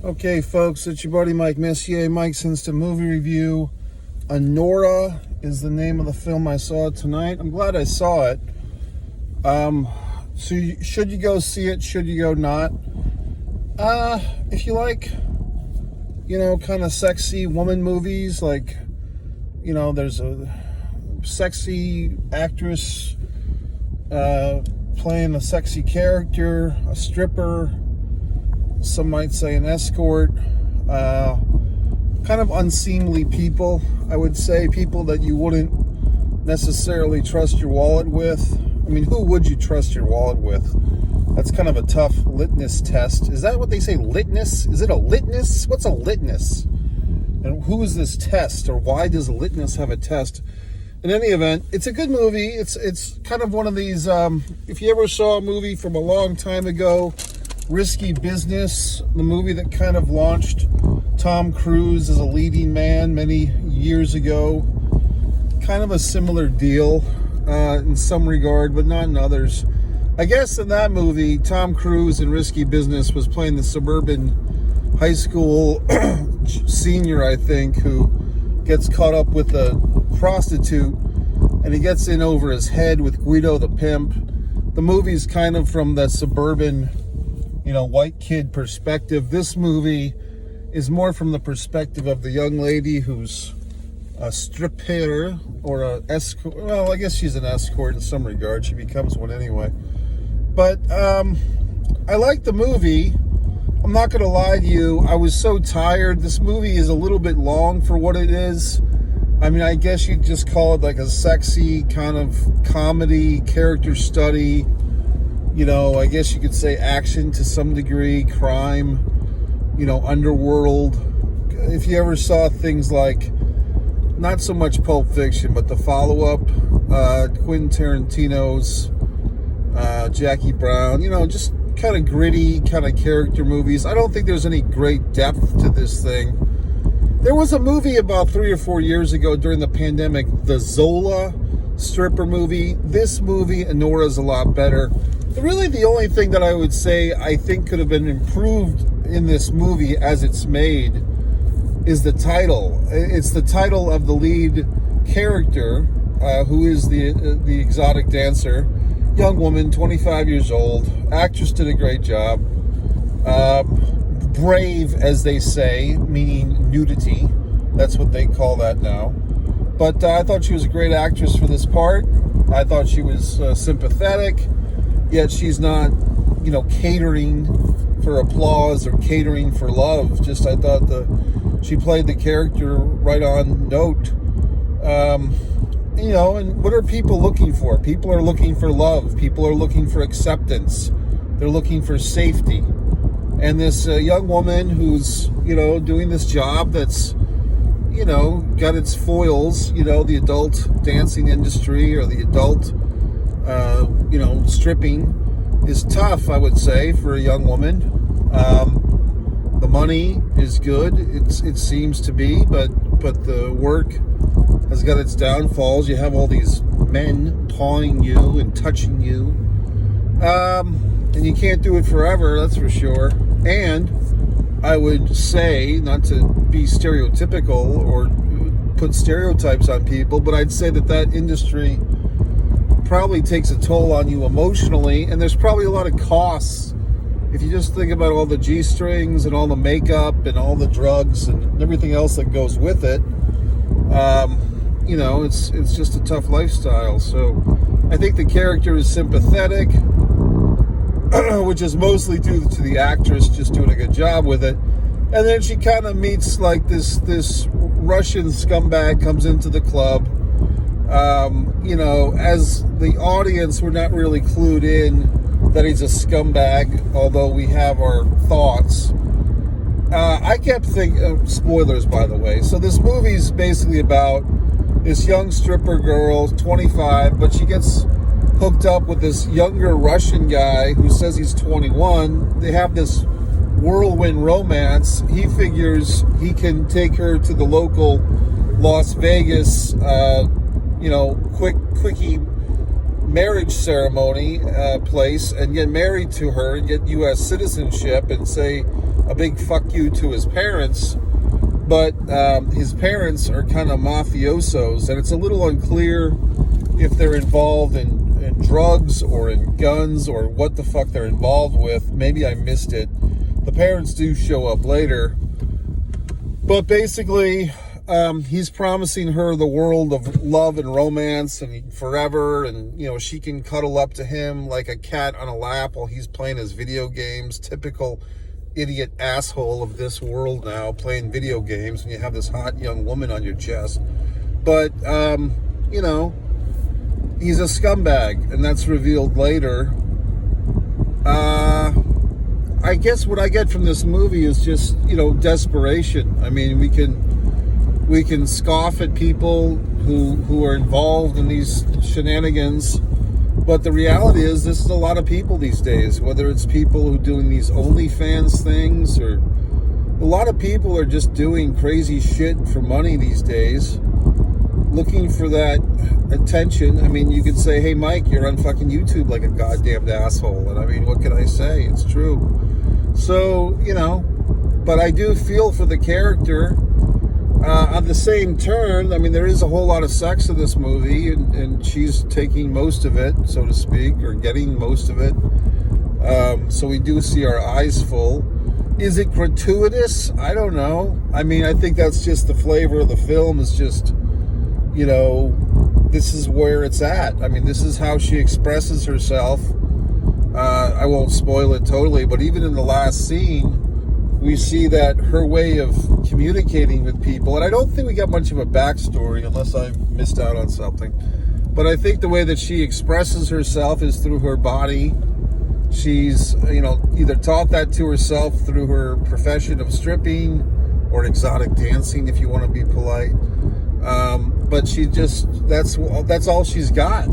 Okay, folks, it's your buddy Mike Messier. Mike's Instant Movie Review. Anora is the name of the film I saw tonight. I'm glad I saw it. Should you go see it? Should you go not? If you like, kind of sexy woman movies, like, there's a sexy actress playing a sexy character, a stripper, some might say an escort, kind of unseemly people, I would say, people that you wouldn't necessarily trust your wallet with. I mean, who would you trust your wallet with? That's kind of a tough litmus test. Is that what they say, litmus? Is it a litmus? What's a litmus? And who is this test, or why does litmus have a test? In any event, it's a good movie. It's kind of one of these, if you ever saw a movie from a long time ago, Risky Business, the movie that kind of launched Tom Cruise as a leading man many years ago. Kind of a similar deal in some regard, but not in others. I guess in that movie, Tom Cruise in Risky Business was playing the suburban high school senior, I think, who gets caught up with a prostitute, and he gets in over his head with Guido the pimp. The movie's kind of from the suburban white kid perspective. This movie is more from the perspective of the young lady who's a stripper or a escort. Well, I guess she's an escort in some regard. She becomes one anyway. But I like the movie. I'm not going to lie to you. I was so tired. This movie is a little bit long for what it is. I mean, I guess you'd just call it like a sexy kind of comedy, character study. I guess you could say action to some degree, crime, underworld. If you ever saw things like, not so much Pulp Fiction, but the follow-up, Quentin Tarantino's Jackie Brown, just kind of gritty, kind of character movies. I don't think there's any great depth to this thing. There was a movie about 3 or 4 years ago during the pandemic, the Zola stripper movie. This movie, Anora, is a lot better. Really, the only thing that I would say I think could have been improved in this movie as it's made is the title. It's the title of the lead character, who is the exotic dancer, young woman, 25 years old. Actress did a great job. Brave, as they say, meaning nudity. That's what they call that now. But I thought she was a great actress for this part. I thought she was sympathetic. Yet she's not, catering for applause or catering for love. Just I thought she played the character right on note. And what are people looking for? People are looking for love. People are looking for acceptance. They're looking for safety. And this young woman who's, doing this job that's, got its foils, the adult dancing industry or the adult stripping is tough, I would say, for a young woman. The money is good, it seems to be, but the work has got its downfalls. You have all these men pawing you and touching you, and you can't do it forever, that's for sure. And I would say, not to be stereotypical or put stereotypes on people, but I'd say that industry probably takes a toll on you emotionally, and there's probably a lot of costs. If you just think about all the G-strings and all the makeup and all the drugs and everything else that goes with it, it's just a tough lifestyle. So I think the character is sympathetic, which is mostly due to the actress just doing a good job with it. And then she kind of meets like this Russian scumbag comes into the club. As the audience, we're not really clued in that he's a scumbag, although we have our thoughts. I kept thinking, spoilers by the way, so this movie's basically about this young stripper girl, 25, but she gets hooked up with this younger Russian guy who says he's 21. They have this whirlwind romance. He figures he can take her to the local Las Vegas, quickie marriage ceremony place and get married to her and get U.S. citizenship and say a big fuck you to his parents. But his parents are kind of mafiosos, and it's a little unclear if they're involved in drugs or in guns or what the fuck they're involved with. Maybe I missed it. The parents do show up later. But basically, he's promising her the world of love and romance and forever, and she can cuddle up to him like a cat on a lap while he's playing his video games. Typical idiot asshole of this world now, playing video games when you have this hot young woman on your chest. But he's a scumbag, and that's revealed later. I guess what I get from this movie is just desperation. I mean, we can scoff at people who are involved in these shenanigans, but the reality is this is a lot of people these days, whether it's people who are doing these OnlyFans things, or a lot of people are just doing crazy shit for money these days, looking for that attention. I mean, you could say, hey Mike, you're on fucking YouTube like a goddamn asshole, and I mean, what can I say? It's true. So, but I do feel for the character. On the same turn, I mean, there is a whole lot of sex in this movie, and she's taking most of it, so to speak, or getting most of it. So we do see our eyes full. Is it gratuitous? I don't know. I mean, I think that's just the flavor of the film. Is just, this is where it's at. I mean, this is how she expresses herself. I won't spoil it totally, but even in the last scene, we see that her way of communicating with people, and I don't think we got much of a backstory unless I missed out on something, but I think the way that she expresses herself is through her body. She's, either taught that to herself through her profession of stripping or exotic dancing, if you want to be polite. But she just, that's all she's got,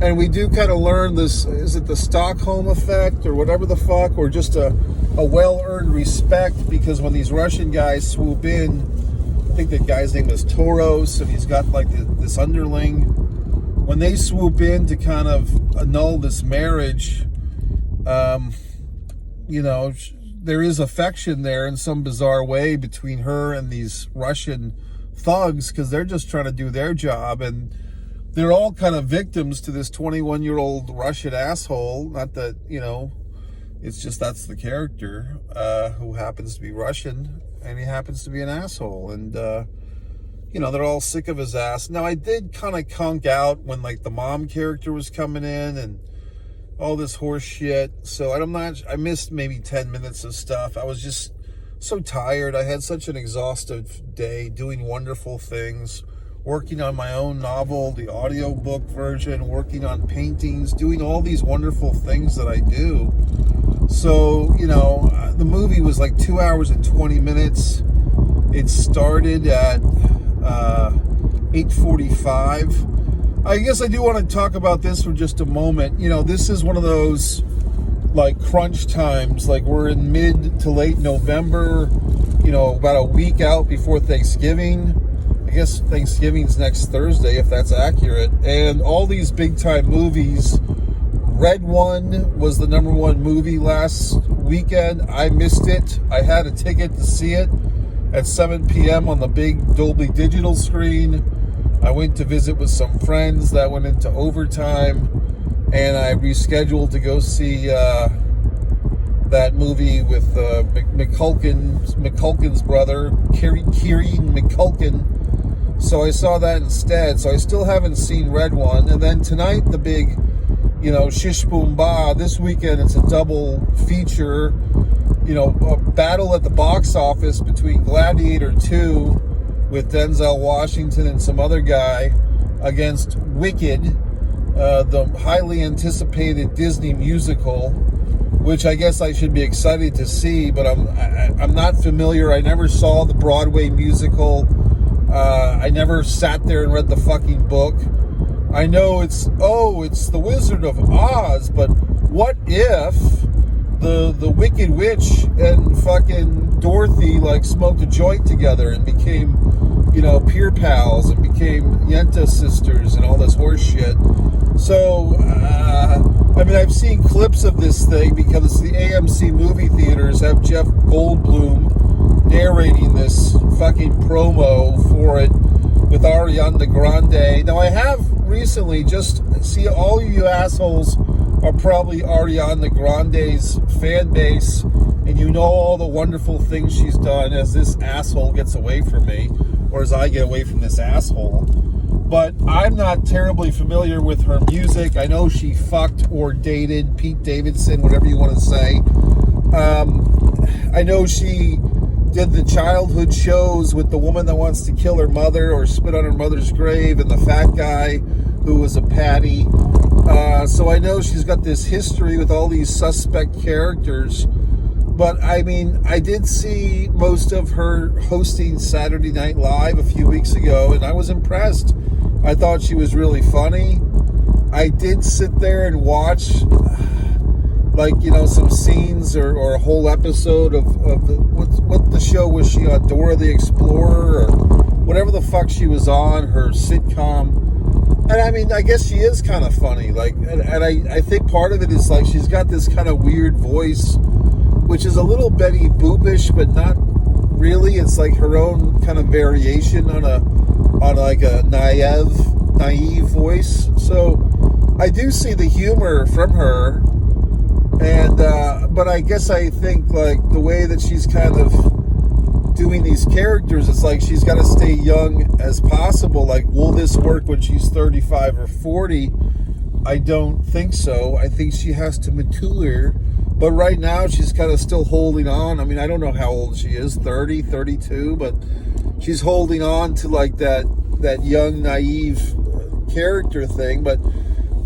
and we do kind of learn this, is it the Stockholm effect or whatever the fuck, or just a well-earned respect, because when these Russian guys swoop in, I think the guy's name is Toros, and he's got like this underling, when they swoop in to kind of annul this marriage, there is affection there in some bizarre way between her and these Russian thugs, because they're just trying to do their job, and they're all kind of victims to this 21-year-old Russian asshole. Not that, it's just that's the character who happens to be Russian, and he happens to be an asshole. And, they're all sick of his ass. Now, I did kind of conk out when, like, the mom character was coming in and all this horse shit. So I missed maybe 10 minutes of stuff. I was just so tired. I had such an exhaustive day doing wonderful things, working on my own novel, the audiobook version, working on paintings, doing all these wonderful things that I do. So, the movie was like 2 hours and 20 minutes. It started at 8:45. I guess I do want to talk about this for just a moment. This is one of those like crunch times, like we're in mid to late November, about a week out before Thanksgiving. I guess Thanksgiving's next Thursday, if that's accurate. And all these big time movies. Red One was the number one movie last weekend. I missed it. I had a ticket to see it at 7 p.m. on the big Dolby Digital screen. I went to visit with some friends. That went into overtime. And I rescheduled to go see that movie with McCulkin's brother, Kieran McCulkin. So I saw that instead. So I still haven't seen Red One. And then tonight, the big, Shish Boom Ba. This weekend, it's a double feature. A battle at the box office between Gladiator 2 with Denzel Washington and some other guy against Wicked, the highly anticipated Disney musical, which I guess I should be excited to see, but I'm not familiar. I never saw the Broadway musical. I never sat there and read the fucking book. I know it's the Wizard of Oz, but what if the Wicked Witch and fucking Dorothy like smoked a joint together and became peer pals and became Yenta sisters and all this horse shit. So, I've seen clips of this thing because the AMC movie theaters have Jeff Goldblum narrating this fucking promo for it with Ariana Grande. Now, I have recently all you assholes are probably Ariana Grande's fan base, and you know all the wonderful things she's done as this asshole gets away from me, or as I get away from this asshole. But I'm not terribly familiar with her music. I know she fucked or dated Pete Davidson, whatever you want to say. I know she did the childhood shows with the woman that wants to kill her mother or spit on her mother's grave, and the fat guy who was a patty. So I know she's got this history with all these suspect characters. But, I did see most of her hosting Saturday Night Live a few weeks ago, and I was impressed. I thought she was really funny. I did sit there and watch, some scenes or a whole episode of what the show was she on, Dora the Explorer, or whatever the fuck she was on, her sitcom. And I guess she is kind of funny. I think part of it is she's got this kind of weird voice, which is a little Betty Boopish, but not really. It's like her own kind of variation on a naive voice. So I do see the humor from her, and but I guess I think the way that she's kind of doing these characters, it's she's got to stay young as possible. Will this work when she's 35 or 40? I don't think so. I think she has to mature. But right now, she's kind of still holding on. I don't know how old she is, 30, 32, but she's holding on to that young, naive character thing. But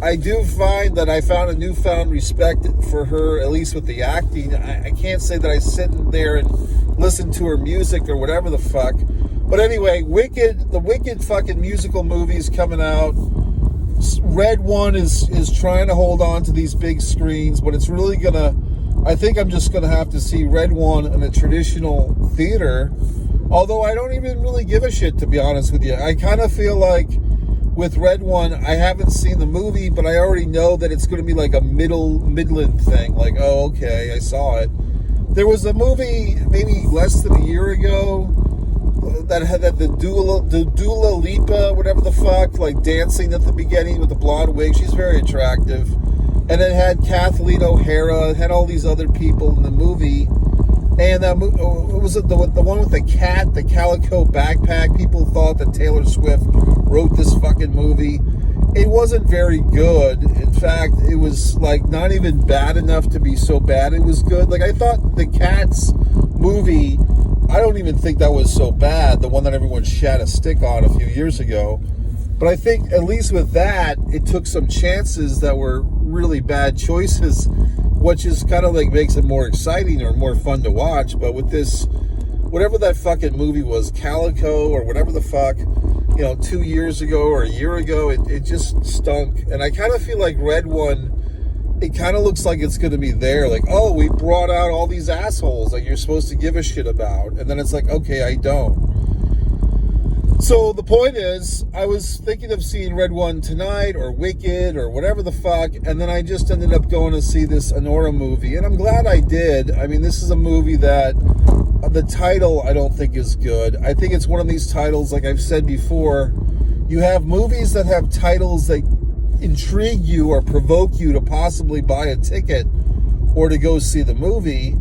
I do find that I found a newfound respect for her, at least with the acting. I can't say that I sit there and listen to her music or whatever the fuck. But anyway, the Wicked fucking musical movie's coming out. Red One is trying to hold on to these big screens, but it's really I think I'm just gonna have to see Red One in a traditional theater, although I don't even really give a shit, to be honest with you. I kind of feel like with Red One, I haven't seen the movie, but I already know that it's gonna be a Midland thing. Oh, okay, I saw it. There was a movie maybe less than a year ago that had the Dua Lipa, whatever the fuck, dancing at the beginning with the blonde wig. She's very attractive. And it had Kathleen O'Hara, it had all these other people in the movie. And was it the one with the cat, the calico backpack? People thought that Taylor Swift wrote this fucking movie. It wasn't very good. In fact, it was not even bad enough to be so bad it was good. I thought the Cats movie, I don't even think that was so bad, the one that everyone shat a stick on a few years ago. But I think at least with that, it took some chances that were really bad choices, which is kind of makes it more exciting or more fun to watch. But with this, whatever that fucking movie was, Calico or whatever the fuck, 2 years ago or a year ago, it just stunk. And I kind of feel like Red One, it kind of looks like it's going to be there. Oh, we brought out all these assholes you're supposed to give a shit about. And then it's okay, I don't. So the point is, I was thinking of seeing Red One tonight or Wicked or whatever the fuck, and then I just ended up going to see this Anora movie, and I'm glad I did. This is a movie that the title I don't think is good. I think it's one of these titles, like I've said before, you have movies that have titles that intrigue you or provoke you to possibly buy a ticket or to go see the movie,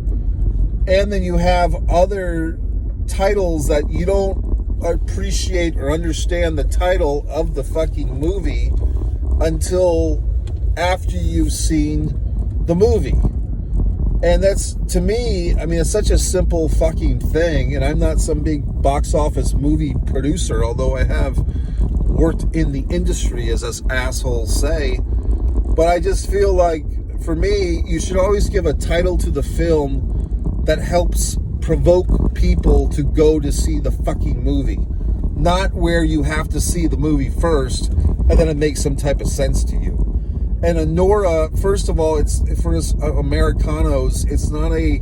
and then you have other titles that you don't appreciate or understand the title of the fucking movie until after you've seen the movie. And that's, to me, it's such a simple fucking thing, and I'm not some big box office movie producer, although I have worked in the industry, as us assholes say. But I just feel like, for me, you should always give a title to the film that helps provoke people to go to see the fucking movie. Not where you have to see the movie first and then it makes some type of sense to you. And Anora, first of all, it's for us Americanos, it's not a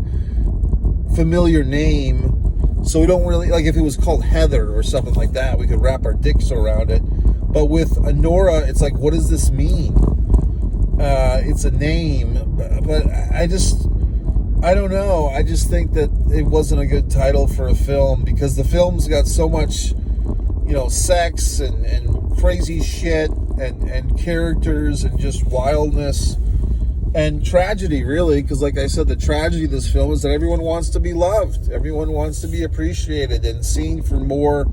familiar name. So we don't really, like if it was called Heather or something like that, we could wrap our dicks around it. But with Anora, it's like, what does this mean? It's a name, but I don't know. I just think that it wasn't a good title for a film, because the film's got so much, sex and crazy shit and characters and just wildness and tragedy, really, because like I said, the tragedy of this film is that everyone wants to be loved. Everyone wants to be appreciated and seen for more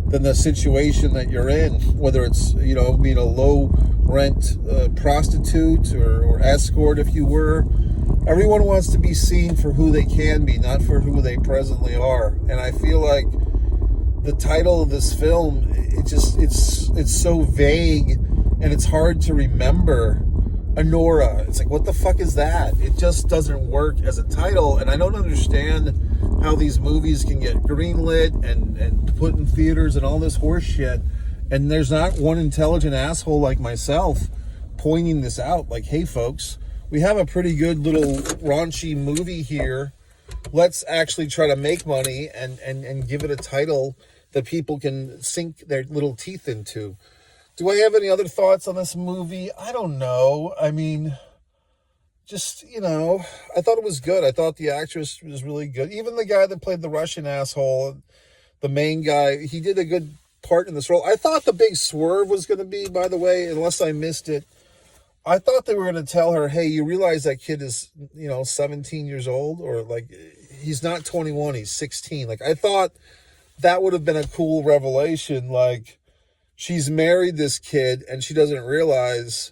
than the situation that you're in, whether it's, being a low rent prostitute or escort, if you were. Everyone wants to be seen for who they can be, not for who they presently are. And I feel like the title of this film, it's so vague and it's hard to remember. Anora, it's like, what the fuck is that? It just doesn't work as a title, and I don't understand how these movies can get greenlit and put in theaters and all this horse shit, and there's not one intelligent asshole like myself pointing this out, like, hey folks, we have a pretty good little raunchy movie here. Let's actually try to make money and give it a title that people can sink their little teeth into. Do I have any other thoughts on this movie? I don't know. I mean, just, I thought it was good. I thought the actress was really good. Even the guy that played the Russian asshole, the main guy, he did a good part in this role. I thought the big swerve was going to be, by the way, unless I missed it, I thought they were going to tell her, hey, you realize that kid is, 17 years old? Or, like, he's not 21, he's 16. Like, I thought that would have been a cool revelation. Like, she's married this kid and she doesn't realize,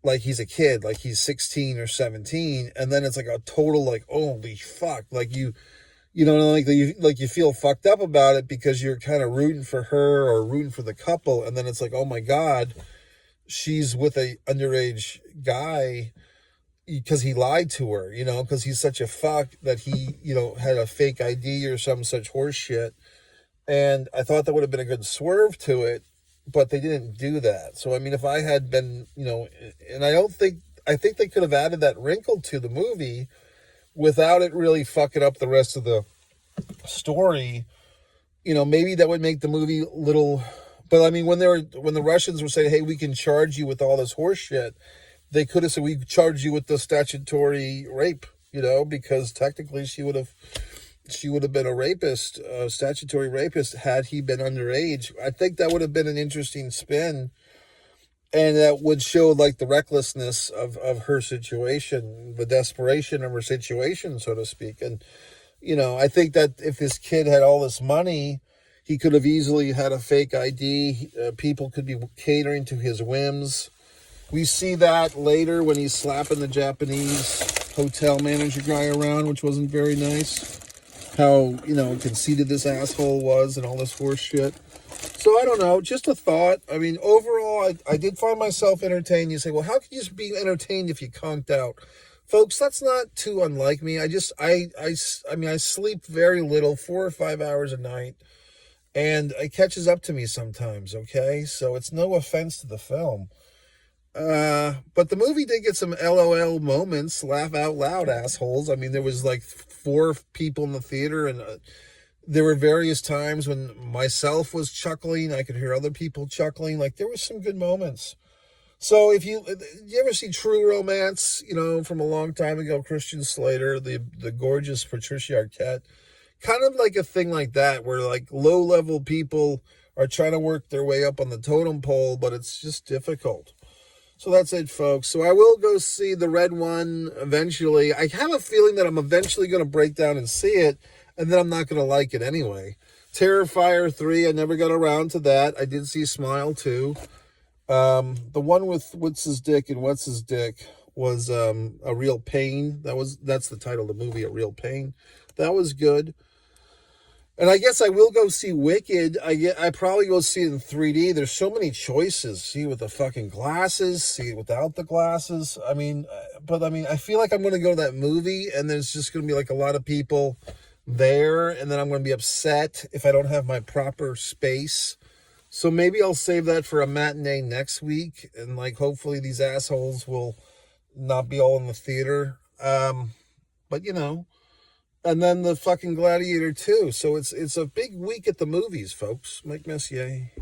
like, he's a kid, like he's 16 or 17. And then it's like a total, like, holy fuck. Like you feel fucked up about it because you're kind of rooting for her or rooting for the couple. And then it's like, oh my God, she's with a underage guy because he lied to her, because he's such a fuck that he, had a fake ID or some such horse shit. And I thought that would have been a good swerve to it, but they didn't do that. So, I mean, if I had been, and I think they could have added that wrinkle to the movie without it really fucking up the rest of the story. Maybe that would make the movie a little, but I mean, when the Russians were saying, hey, we can charge you with all this horse shit, they could have said, we charge you with the statutory rape, because technically she would have been a rapist, a statutory rapist, had he been underage. I think that would have been an interesting spin, and that would show, like, the recklessness of her situation, the desperation of her situation, so to speak. And, I think that if this kid had all this money, he could have easily had a fake ID. People could be catering to his whims. We see that later when he's slapping the Japanese hotel manager guy around, which wasn't very nice. How, conceited this asshole was and all this horse shit. So I don't know, just a thought. I mean, overall, I did find myself entertained. You say, well, how can you be entertained if you conked out? Folks, that's not too unlike me. I sleep very little, 4 or 5 hours a night, and it catches up to me sometimes, okay? So it's no offense to the film. But the movie did get some LOL moments, laugh out loud assholes. I mean, there was like 4 people in the theater, and there were various times when myself was chuckling. I could hear other people chuckling. Like, there was some good moments. So if you ever see True Romance, from a long time ago, Christian Slater, the gorgeous Patricia Arquette, kind of like a thing like that, where like low-level people are trying to work their way up on the totem pole, but it's just difficult. So that's it, folks. So I will go see the red one eventually. I have a feeling that I'm eventually going to break down and see it, and then I'm not going to like it anyway. Terrifier 3, I never got around to that. I did see Smile 2. The one with What's His Dick was A Real Pain. That's the title of the movie, A Real Pain. That was good. And I guess I will go see Wicked. I probably go see it in 3D. There's so many choices. See it with the fucking glasses, see it without the glasses. I feel like I'm going to go to that movie and there's just going to be like a lot of people there, and then I'm going to be upset if I don't have my proper space. So maybe I'll save that for a matinee next week, and like hopefully these assholes will not be all in the theater. But And then the fucking Gladiator 2. So it's a big week at the movies, folks. Mike Messier.